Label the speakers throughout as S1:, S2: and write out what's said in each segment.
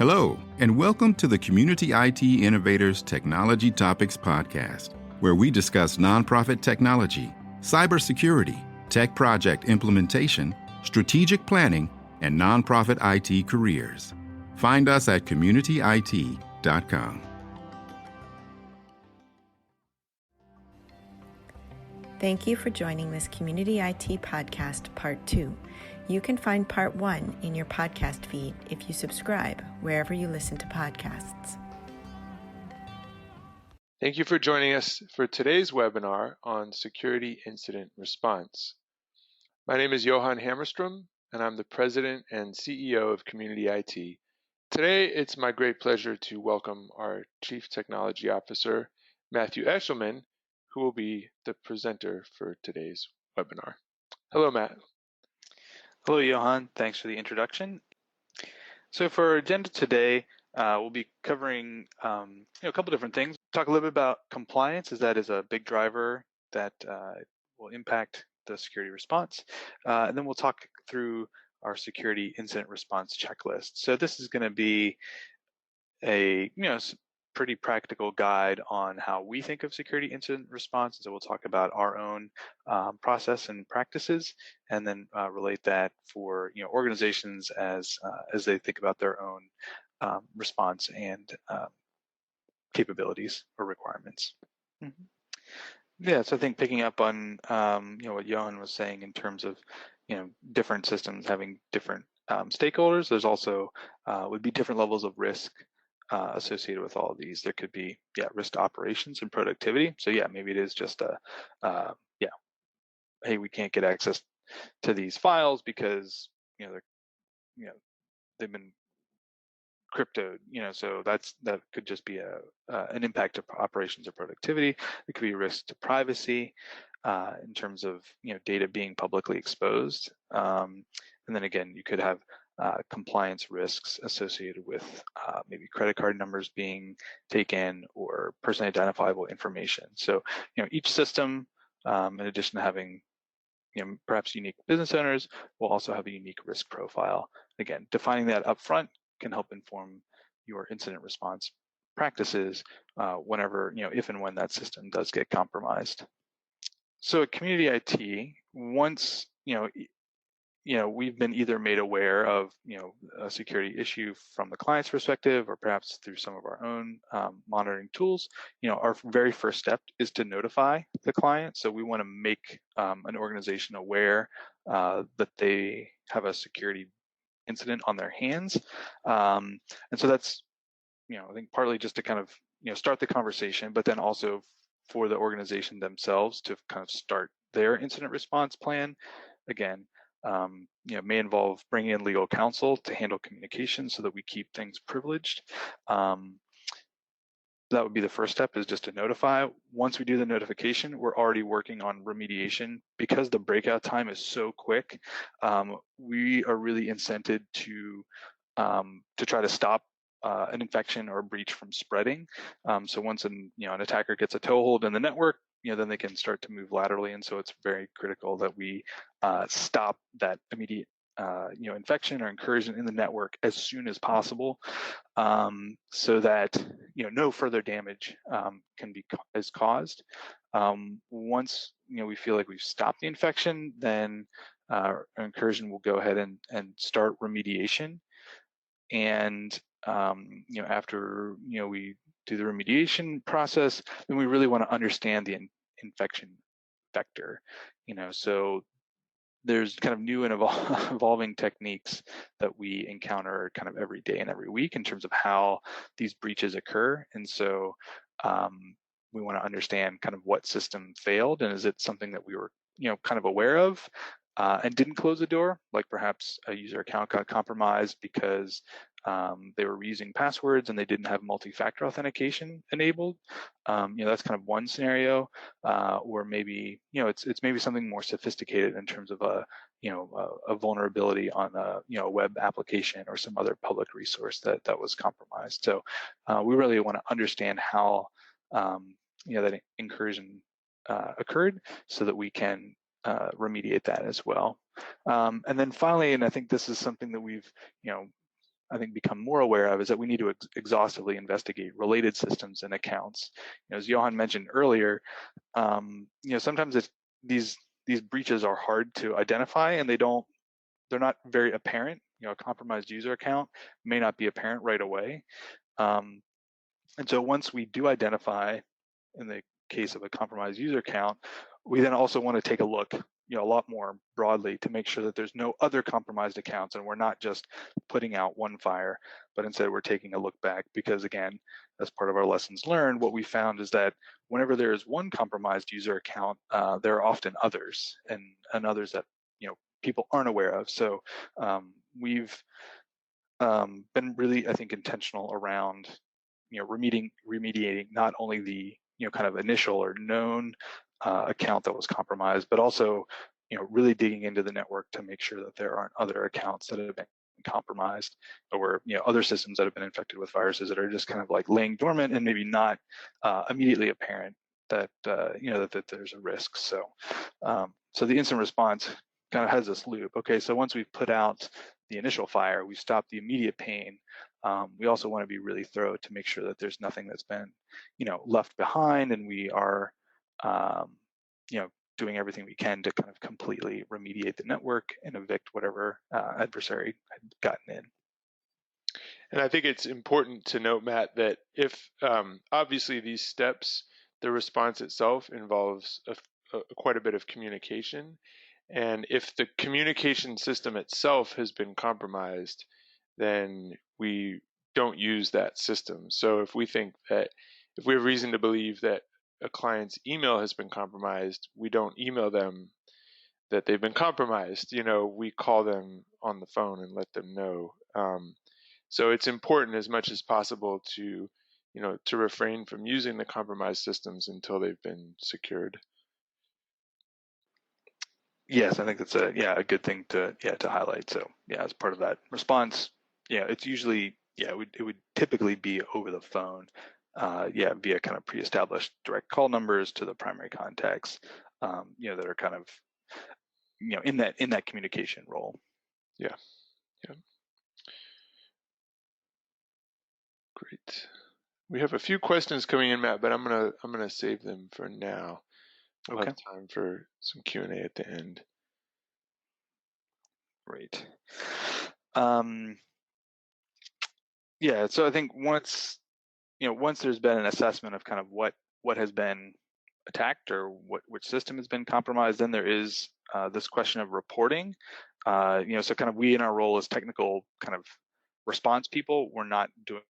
S1: Hello, and welcome to the Community IT Innovators Technology Topics Podcast, where we discuss nonprofit technology, cybersecurity, tech project implementation, strategic planning, and nonprofit IT careers. Find us at communityit.com.
S2: Thank you for joining this Community IT Podcast Part 2. You can find Part 1 in your podcast feed if you subscribe wherever you listen to podcasts.
S3: Thank you for joining us for today's webinar on security incident response. My name is Johan Hammerstrom, and I'm the President and CEO of Community IT. Today, it's my great pleasure to welcome our Chief Technology Officer, Matthew Eshelman, who will be the presenter for today's webinar. Hello, Matt.
S4: Hello, Johan. Thanks for the introduction. So for our agenda today, we'll be covering a couple different things. Talk a little bit about compliance, as that is a big driver that will impact the security response. And then we'll talk through our security incident response checklist. So this is going to be a pretty practical guide on how we think of security incident response. So we'll talk about our own process and practices, and then relate that for organizations as they think about their own response and capabilities or requirements. Yeah, so I think picking up on what Johan was saying in terms of different systems having different stakeholders, there's also would be different levels of risk associated with all of these. There could be risk to operations and productivity. So maybe it is just hey, we can't get access to these files because they're they've been cryptoed. So that could just be an impact of operations or productivity. It could be a risk to privacy in terms of data being publicly exposed. And then again, you could have compliance risks associated with maybe credit card numbers being taken or personally identifiable information. So, each system, in addition to having, perhaps unique business owners, will also have a unique risk profile. Again, defining that upfront can help inform your incident response practices whenever, if and when that system does get compromised. So at Community IT, once, we've been either made aware of, a security issue from the client's perspective, or perhaps through some of our own monitoring tools, our very first step is to notify the client. So we want to make an organization aware that they have a security incident on their hands. And so that's, I think partly just to kind of, start the conversation, but then also for the organization themselves to kind of start their incident response plan. Again, may involve bringing in legal counsel to handle communication so that we keep things privileged. That would be the first step, is just to notify. Once we do the notification, we're already working on remediation. Because the breakout time is so quick, we are really incented to try to stop an infection or a breach from spreading. So once an attacker gets a toehold in the network, then they can start to move laterally. And so it's very critical that we stop that immediate infection or incursion in the network as soon as possible, so that no further damage is caused. Once we feel like we've stopped the infection, then our incursion will go ahead and start remediation. And after we do the remediation process, then we really want to understand the infection vector. So there's kind of new and evolving techniques that we encounter kind of every day and every week in terms of how these breaches occur. And so we want to understand kind of what system failed, and is it something that we were kind of aware of and didn't close the door, like perhaps a user account got compromised because they were reusing passwords and they didn't have multi-factor authentication enabled. That's kind of one scenario, or maybe it's maybe something more sophisticated in terms of a vulnerability on a web application or some other public resource that was compromised. So we really want to understand how that incursion occurred, so that we can remediate that as well. And then finally, and I think this is something that we've I think, become more aware of is that we need to exhaustively investigate related systems and accounts. As Johan mentioned earlier, sometimes these breaches are hard to identify, and they're not very apparent. A compromised user account may not be apparent right away. And so once we do identify, in the case of a compromised user account, we then also want to take a look, a lot more broadly to make sure that there's no other compromised accounts, and we're not just putting out one fire, but instead we're taking a look back, because again, as part of our lessons learned, what we found is that whenever there is one compromised user account, there are often others, and others that people aren't aware of. So we've been really, I think, intentional around remediating not only the kind of initial or known account that was compromised, but also really digging into the network to make sure that there aren't other accounts that have been compromised, or other systems that have been infected with viruses that are just kind of like laying dormant and maybe not immediately apparent that that there's a risk. So so the incident response kind of has this loop. Okay, so once we've put out the initial fire, we've stopped the immediate pain. We also want to be really thorough to make sure that there's nothing that's been, left behind, and we are, doing everything we can to kind of completely remediate the network and evict whatever adversary had gotten in.
S3: And I think it's important to note, Matt, that if obviously these steps, the response itself involves quite a bit of communication. And if the communication system itself has been compromised, then we don't use that system. So if we have reason to believe that a client's email has been compromised, we don't email them that they've been compromised. We call them on the phone and let them know. So it's important as much as possible to refrain from using the compromised systems until they've been secured.
S4: Yes, I think that's a good thing to highlight. So as part of that response, it's usually it would typically be over the phone, via kind of pre-established direct call numbers to the primary contacts, that are kind of in that communication role.
S3: Yeah. Great. We have a few questions coming in, Matt, but I'm gonna save them for now. We'll have time for some Q&A at the end.
S4: Great. So I think once there's been an assessment of kind of what has been attacked or which system has been compromised, then there is this question of reporting. So kind of we in our role as technical kind of response people, we're not doing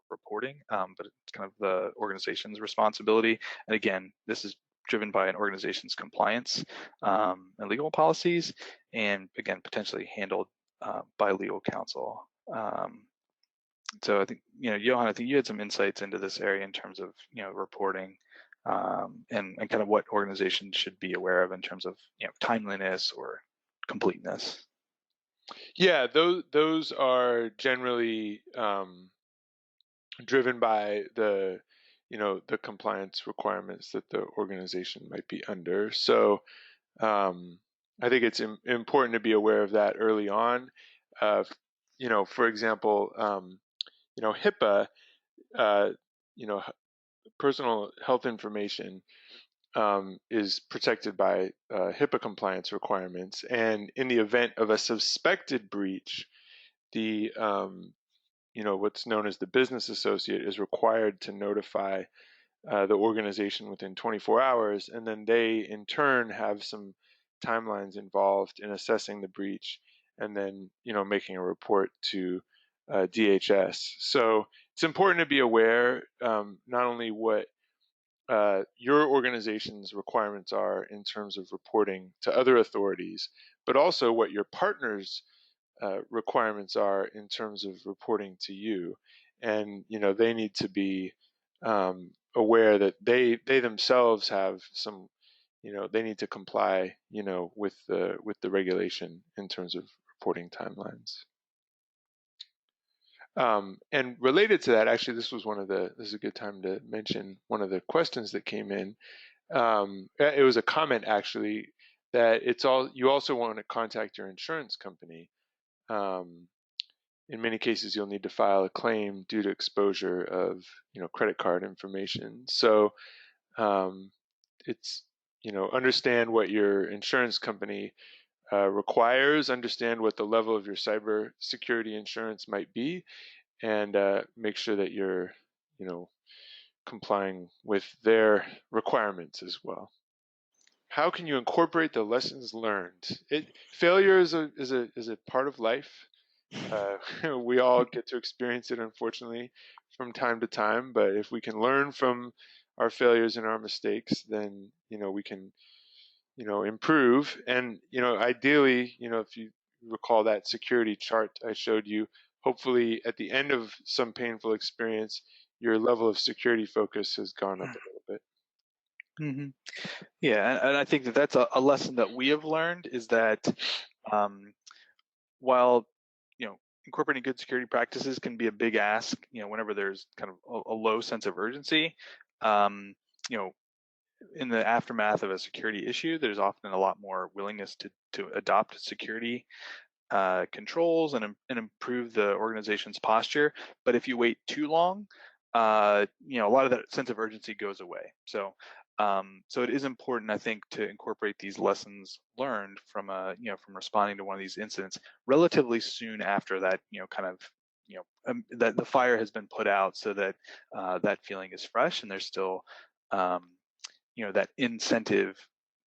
S4: reporting, but it's kind of the organization's responsibility. And again, this is driven by an organization's compliance and legal policies, and again, potentially handled by legal counsel. So I think, Johan, I think you had some insights into this area in terms of, reporting and kind of what organizations should be aware of in terms of, timeliness or completeness.
S3: Yeah, those are generally driven by the compliance requirements that the organization might be under. So I think it's important to be aware of that early on. For example, HIPAA, personal health information is protected by HIPAA compliance requirements. And in the event of a suspected breach, the what's known as the business associate is required to notify the organization within 24 hours, and then they in turn have some timelines involved in assessing the breach and then making a report to DHS. So it's important to be aware not only what your organization's requirements are in terms of reporting to other authorities, but also what your partners' requirements are in terms of reporting to you. And they need to be aware that they themselves have some, they need to comply, with the regulation in terms of reporting timelines. And related to that, actually, this is a good time to mention one of the questions that came in. It was a comment actually that you also want to contact your insurance company. in many cases, you'll need to file a claim due to exposure of credit card information. So it's understand what your insurance company requires, understand what the level of your cybersecurity insurance might be, and make sure that you're complying with their requirements as well. How can you incorporate the lessons learned? Failure is a part of life. We all get to experience it, unfortunately, from time to time. But if we can learn from our failures and our mistakes, then we can improve. And ideally, if you recall that security chart I showed you, hopefully at the end of some painful experience, your level of security focus has gone up a little bit.
S4: Mm-hmm. Yeah, and I think that that's a lesson that we have learned, is that while incorporating good security practices can be a big ask, whenever there's kind of a low sense of urgency, in the aftermath of a security issue, there's often a lot more willingness to adopt security controls and improve the organization's posture. But if you wait too long, a lot of that sense of urgency goes away. So it is important, I think, to incorporate these lessons learned from from responding to one of these incidents relatively soon after that, that the fire has been put out, so that that feeling is fresh and there's still that incentive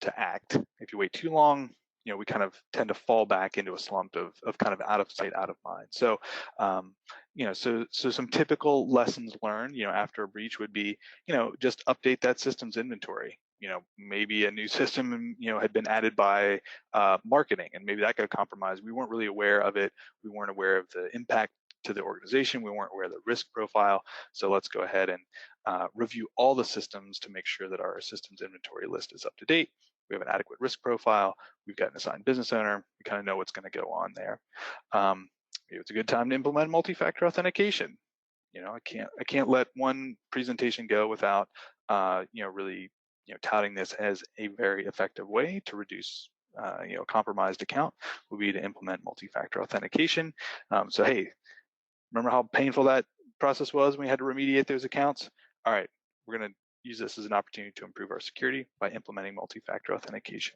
S4: to act. If you wait too long, we kind of tend to fall back into a slump of kind of out of sight, out of mind. So, so some typical lessons learned, after a breach would be, just update that system's inventory. Maybe a new system, had been added by marketing, and maybe that got compromised. We weren't really aware of it. We weren't aware of the impact to the organization. We weren't aware of the risk profile. So let's go ahead and review all the systems to make sure that our systems inventory list is up to date. We have an adequate risk profile. We've got an assigned business owner. We kind of know what's going to go on there. Maybe it's a good time to implement multi-factor authentication. I can't let one presentation go without really touting this as a very effective way to reduce a compromised account would be to implement multi-factor authentication. So hey, remember how painful that process was when we had to remediate those accounts? All right, we're going to use this as an opportunity to improve our security by implementing multi-factor authentication.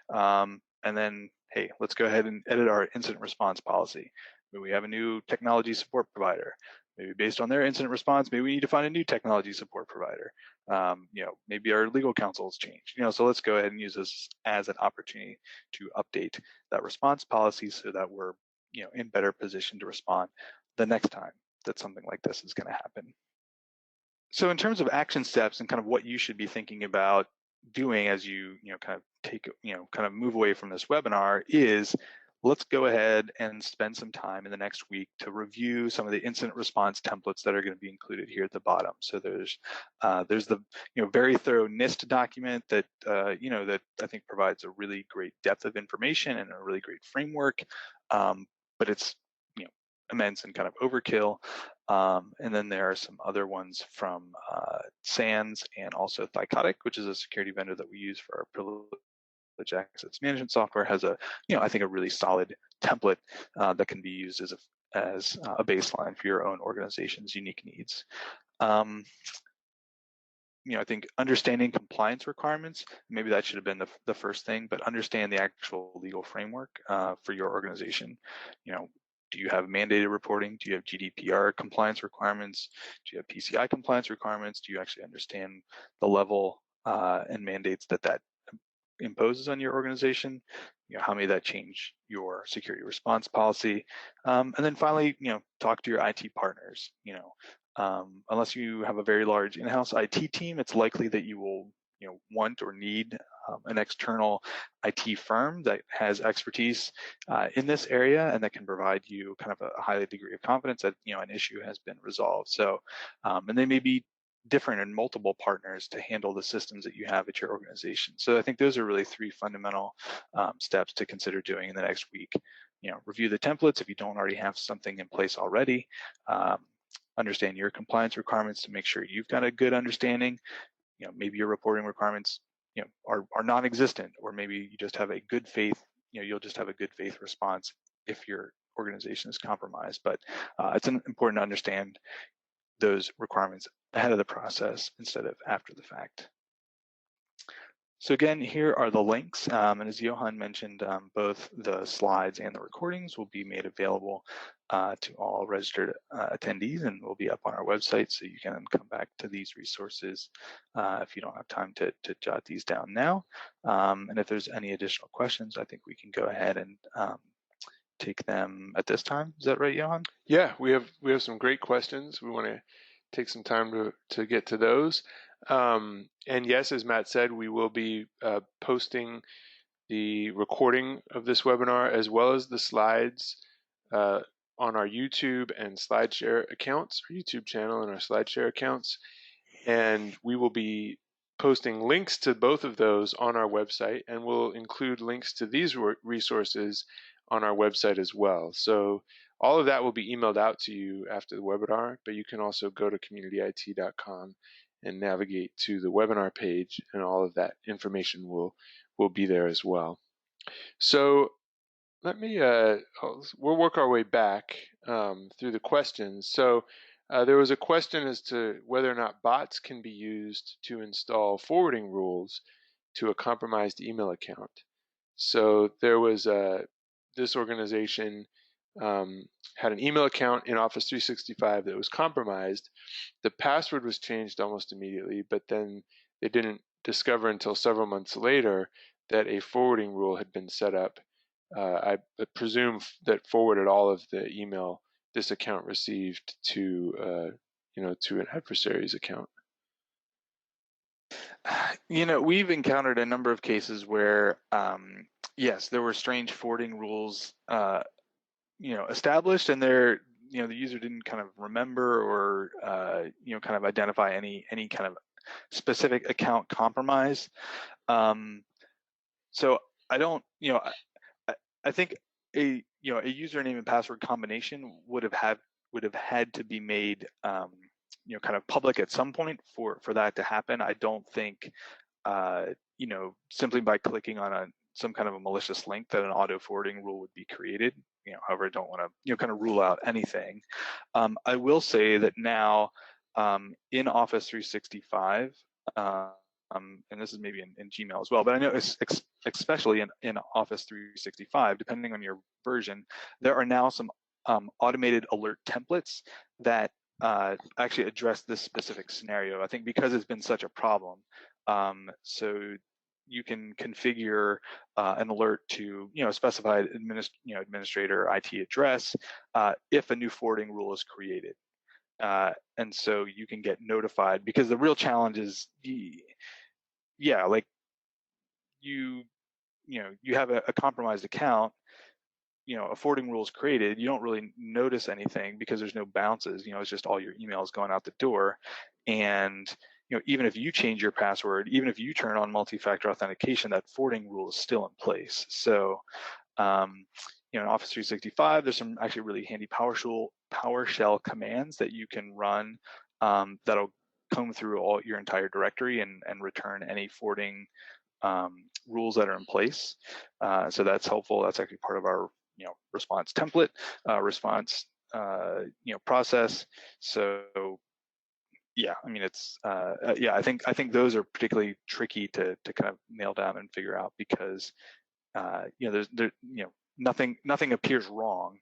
S4: And then, hey, let's go ahead and edit our incident response policy. Maybe we have a new technology support provider. Maybe based on their incident response, maybe we need to find a new technology support provider. Maybe our legal counsel has changed. So let's go ahead and use this as an opportunity to update that response policy so that we're in better position to respond the next time that something like this is going to happen. So in terms of action steps and kind of what you should be thinking about doing as you kind of take kind of move away from this webinar is, let's go ahead and spend some time in the next week to review some of the incident response templates that are going to be included here at the bottom. So there's the very thorough NIST document that that I think provides a really great depth of information and a really great framework, but it's immense and kind of overkill. And then there are some other ones from SANS and also Thycotic, which is a security vendor that we use for our privilege access management software, has a I think a really solid template that can be used as a baseline for your own organization's unique needs. I think understanding compliance requirements, maybe that should have been the first thing, but understand the actual legal framework for your organization. Do you have mandated reporting? Do you have GDPR compliance requirements? Do you have PCI compliance requirements? Do you actually understand the level and mandates that imposes on your organization? How may that change your security response policy? And then finally, talk to your IT partners. Unless you have a very large in-house IT team, it's likely that you will want or need an external IT firm that has expertise in this area and that can provide you kind of a high degree of confidence that an issue has been resolved. So, and they may be different in multiple partners to handle the systems that you have at your organization. So I think those are really three fundamental steps to consider doing in the next week. Review the templates if you don't already have something in place already. Understand your compliance requirements to make sure you've got a good understanding. Maybe your reporting requirements are non-existent, or maybe you just have a good faith, you'll just have a good faith response if your organization is compromised. But it's important to understand those requirements ahead of the process instead of after the fact. So again, here are the links, and as Johan mentioned, both the slides and the recordings will be made available to all registered attendees, and will be up on our website, so you can come back to these resources if you don't have time to jot these down now. And if there's any additional questions, I think we can go ahead and take them at this time. Is that right, Johan?
S3: Yeah, we have some great questions. We want to take some time to get to those. And yes, as Matt said, we will be posting the recording of this webinar as well as the slides on our YouTube and SlideShare accounts, our YouTube channel and our SlideShare accounts. And we will be posting links to both of those on our website, and we'll include links to these resources on our website as well. So all of that will be emailed out to you after the webinar, but you can also go to communityit.com and navigate to the webinar page, and all of that information will be there as well. So let me, we'll work our way back through the questions. So there was a question as to whether or not bots can be used to install forwarding rules to a compromised email account. So there was this organization had an email account in Office 365 that was compromised. The password was changed almost immediately, but then they didn't discover until several months later that a forwarding rule had been set up. I presume that forwarded all of the email this account received to to an adversary's account.
S4: We've encountered a number of cases where, yes, there were strange forwarding rules, established, and the user didn't kind of remember or, kind of identify any kind of specific account compromise. So I don't, I think a username and password combination would have had to be made, kind of public at some point for that to happen. I don't think, simply by clicking on some kind of a malicious link that an auto forwarding rule would be created. However, I don't want to, kind of rule out anything. I will say that now in Office 365, and this is maybe in Gmail as well, but I know especially in Office 365, depending on your version, there are now some automated alert templates that actually address this specific scenario. I think because it's been such a problem, so you can configure an alert to a specified administrator IT address if a new forwarding rule is created. And so you can get notified, because the real challenge is, like you have a compromised account, a forwarding rule is created, you don't really notice anything because there's no bounces, it's just all your emails going out the door. And even if you change your password, even if you turn on multi-factor authentication, that forwarding rule is still in place. So in Office 365, there's some actually really handy PowerShell commands that you can run that'll comb through your entire directory and return any forwarding rules that are in place. So that's helpful. That's actually part of our response template, response process. So yeah, I mean, it's I think those are particularly tricky to kind of nail down and figure out, because there's nothing appears wrong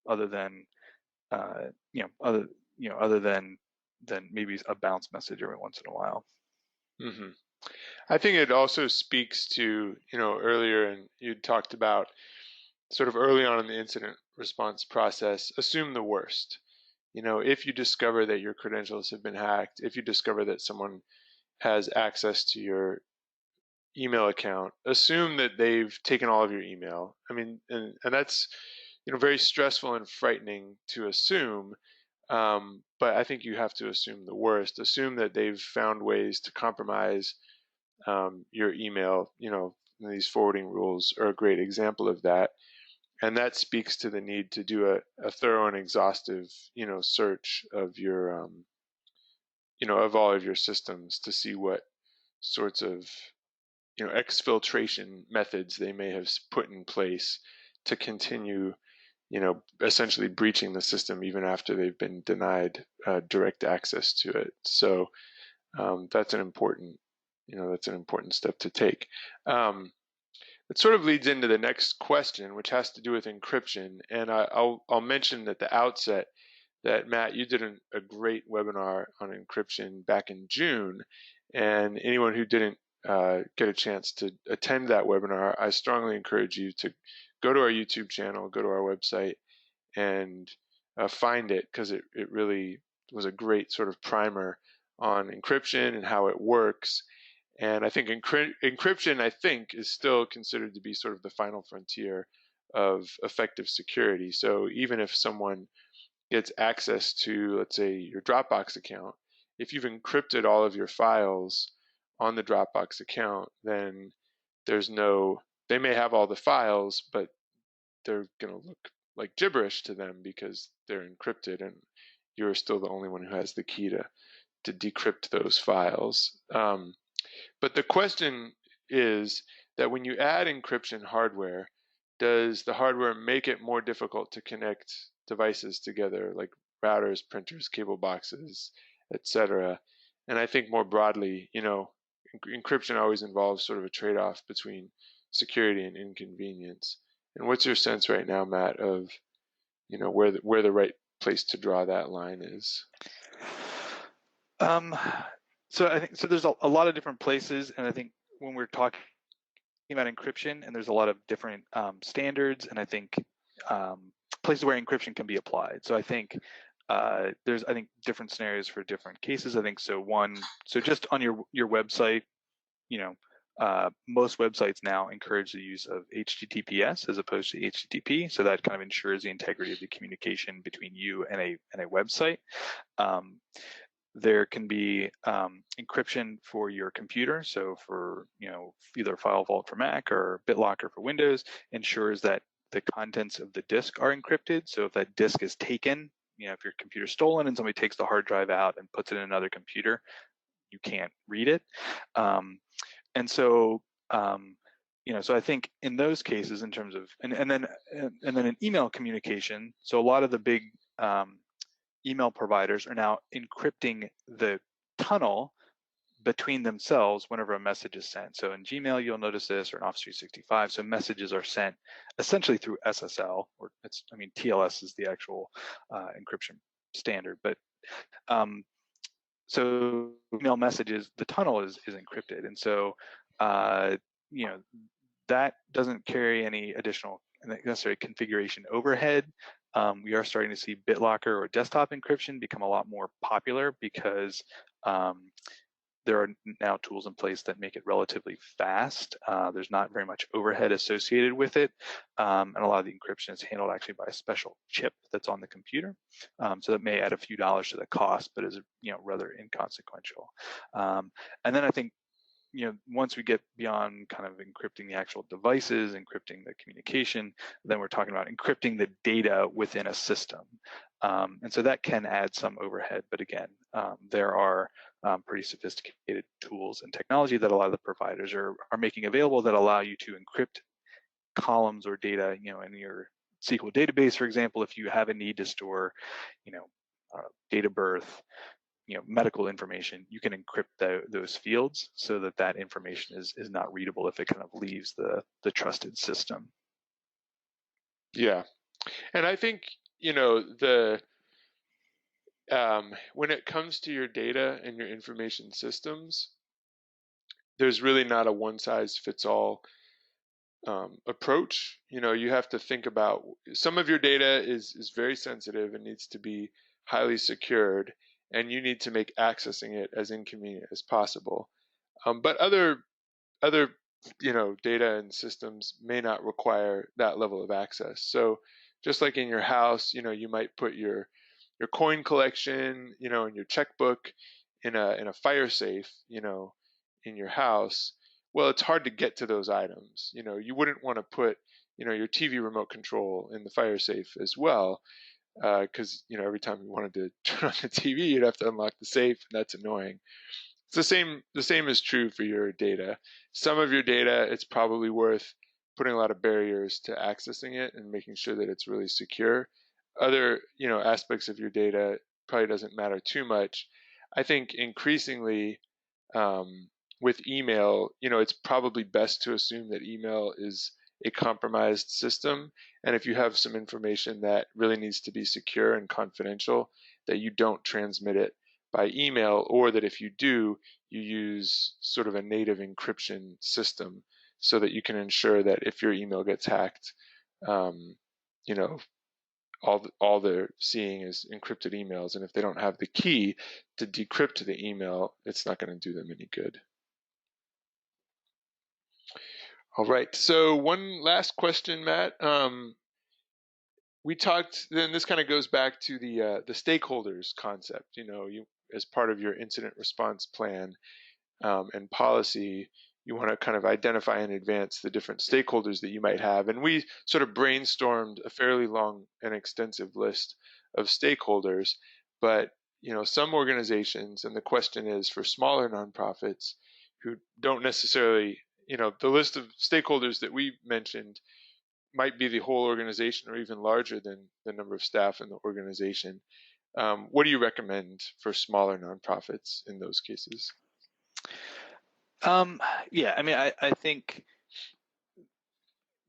S4: other than other than maybe a bounce message every once in a while.
S3: Mm-hmm. I think it also speaks to, earlier, and you talked about sort of early on in the incident response process, assume the worst. If you discover that your credentials have been hacked, if you discover that someone has access to your email account, assume that they've taken all of your email. I mean, and that's, very stressful and frightening to assume. But I think you have to assume the worst. Assume that they've found ways to compromise your email. These forwarding rules are a great example of that. And that speaks to the need to do a thorough and exhaustive, search of your, of all of your systems to see what sorts of, exfiltration methods they may have put in place to continue essentially breaching the system even after they've been denied direct access to it. So that's an important step to take. It sort of leads into the next question, which has to do with encryption. And I'll mention at the outset that, Matt, you did a great webinar on encryption back in June. And anyone who didn't get a chance to attend that webinar, I strongly encourage you to go to our YouTube channel, go to our website, and find it, because it really was a great sort of primer on encryption and how it works. And I think encryption, is still considered to be sort of the final frontier of effective security. So even if someone gets access to, let's say, your Dropbox account, if you've encrypted all of your files on the Dropbox account, then they may have all the files, but they're going to look like gibberish to them because they're encrypted, and you're still the only one who has the key to decrypt those files. But the question is that when you add encryption hardware, does the hardware make it more difficult to connect devices together, like routers, printers, cable boxes, etc.? And I think more broadly, encryption always involves sort of a trade-off between security and inconvenience. And what's your sense right now, Matt, of where the right place to draw that line is?
S4: So I think there's a lot of different places, and I think when we're talking about encryption, and there's a lot of different standards, and I think places where encryption can be applied. So I think there's different scenarios for different cases. I think so. So just on your website, most websites now encourage the use of HTTPS as opposed to HTTP. So that kind of ensures the integrity of the communication between you and a website. There can be encryption for your computer. So for either File Vault for Mac or BitLocker for Windows, ensures that the contents of the disk are encrypted. So if that disk is taken, if your computer's stolen and somebody takes the hard drive out and puts it in another computer, you can't read it. And so so I think in those cases, in terms of and then in email communication, so a lot of the big email providers are now encrypting the tunnel between themselves whenever a message is sent. So in Gmail, you'll notice this, or in Office 365, so messages are sent essentially through SSL, or TLS is the actual encryption standard. But so email messages, the tunnel is encrypted, and so that doesn't carry any additional necessary configuration overhead. We are starting to see BitLocker or desktop encryption become a lot more popular because there are now tools in place that make it relatively fast. There's not very much overhead associated with it, and a lot of the encryption is handled actually by a special chip that's on the computer. So that may add a few dollars to the cost, but is rather inconsequential. And then I think once we get beyond kind of encrypting the actual devices, encrypting the communication, then we're talking about encrypting the data within a system. And so that can add some overhead, but again, there are pretty sophisticated tools and technology that a lot of the providers are making available that allow you to encrypt columns or data, in your SQL database, for example. If you have a need to store, date of birth, medical information, you can encrypt those fields so that information is not readable if it kind of leaves the trusted system.
S3: Yeah, and I think when it comes to your data and your information systems, there's really not a one-size-fits-all approach. You have to think about some of your data is very sensitive and needs to be highly secured, and you need to make accessing it as inconvenient as possible. But other data and systems may not require that level of access. So just like in your house, you might put your coin collection, and your checkbook in a fire safe, in your house. Well, it's hard to get to those items. You wouldn't want to put, your TV remote control in the fire safe as well, because every time you wanted to turn on the TV, you'd have to unlock the safe, and that's annoying. It's the same is true for your data. Some of your data, it's probably worth putting a lot of barriers to accessing it and making sure that it's really secure. Other, aspects of your data probably doesn't matter too much. I think increasingly with email, it's probably best to assume that email is a compromised system. And if you have some information that really needs to be secure and confidential, that you don't transmit it by email, or that if you do, you use sort of a native encryption system so that you can ensure that if your email gets hacked, all they're seeing is encrypted emails. And if they don't have the key to decrypt the email, it's not going to do them any good. All right. So one last question, Matt. We talked, then this kind of goes back to the stakeholders concept. You, as part of your incident response plan and policy, you want to kind of identify in advance the different stakeholders that you might have. And we sort of brainstormed a fairly long and extensive list of stakeholders. But, some organizations, and the question is for smaller nonprofits who don't necessarily, the list of stakeholders that we mentioned might be the whole organization or even larger than the number of staff in the organization. What do you recommend for smaller nonprofits in those cases?
S4: I think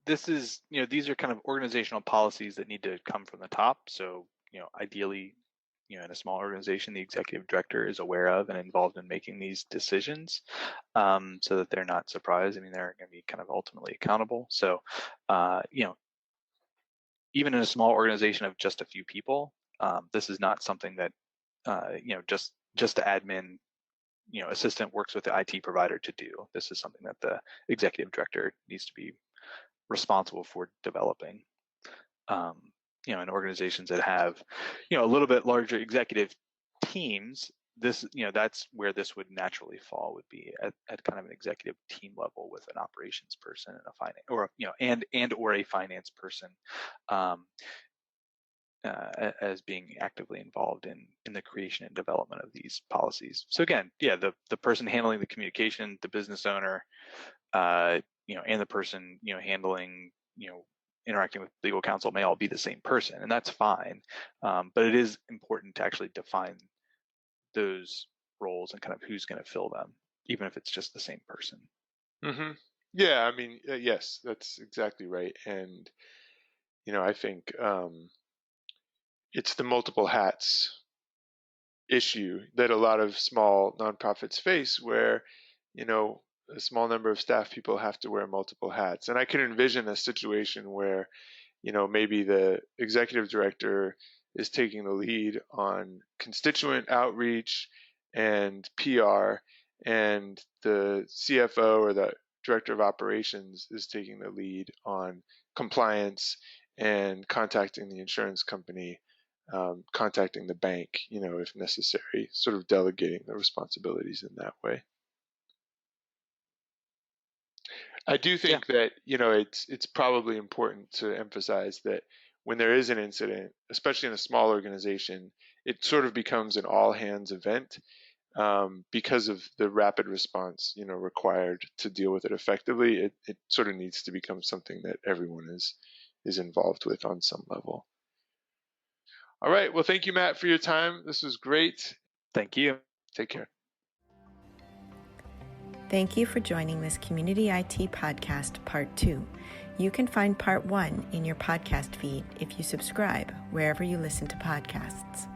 S4: this is, these are kind of organizational policies that need to come from the top. So, ideally, in a small organization, the executive director is aware of and involved in making these decisions, so that they're not surprised. They're going to be kind of ultimately accountable. So, even in a small organization of just a few people, this is not something that, just the admin, assistant works with the IT provider to do. This is something that the executive director needs to be responsible for developing. In organizations that have, a little bit larger executive teams, this, that's where this would naturally fall, would be at kind of an executive team level with an operations person and a finance, or, or a finance person, as being actively involved in the creation and development of these policies. So again, the person handling the communication, the business owner, and the person, handling, interacting with legal counsel may all be the same person, and that's fine. But it is important to actually define those roles and kind of who's going to fill them, even if it's just the same person.
S3: Mm-hmm. Yeah, yes, that's exactly right. And, I think it's the multiple hats issue that a lot of small nonprofits face, where, a small number of staff people have to wear multiple hats. And I can envision a situation where, maybe the executive director is taking the lead on constituent outreach and PR, and the CFO or the director of operations is taking the lead on compliance and contacting the insurance company, contacting the bank, if necessary, sort of delegating the responsibilities in that way. I do think that, it's probably important to emphasize that when there is an incident, especially in a small organization, it sort of becomes an all hands event, because of the rapid response, required to deal with it effectively. It sort of needs to become something that everyone is involved with on some level. All right. Well, thank you, Matt, for your time. This was great.
S4: Thank you.
S3: Take care.
S2: Thank you for joining this Community IT Podcast Part 2. You can find Part 1 in your podcast feed if you subscribe wherever you listen to podcasts.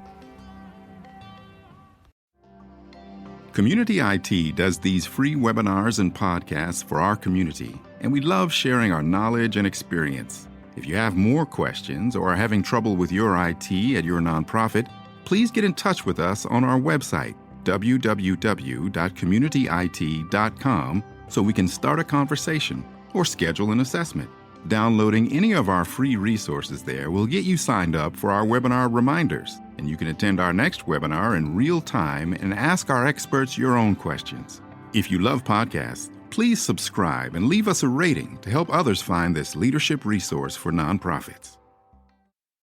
S1: Community IT does these free webinars and podcasts for our community, and we love sharing our knowledge and experience. If you have more questions or are having trouble with your IT at your nonprofit, please get in touch with us on our website, www.communityit.com, so we can start a conversation or schedule an assessment. Downloading any of our free resources there will get you signed up for our webinar reminders, and you can attend our next webinar in real time and ask our experts your own questions. If you love podcasts, please subscribe and leave us a rating to help others find this leadership resource for nonprofits.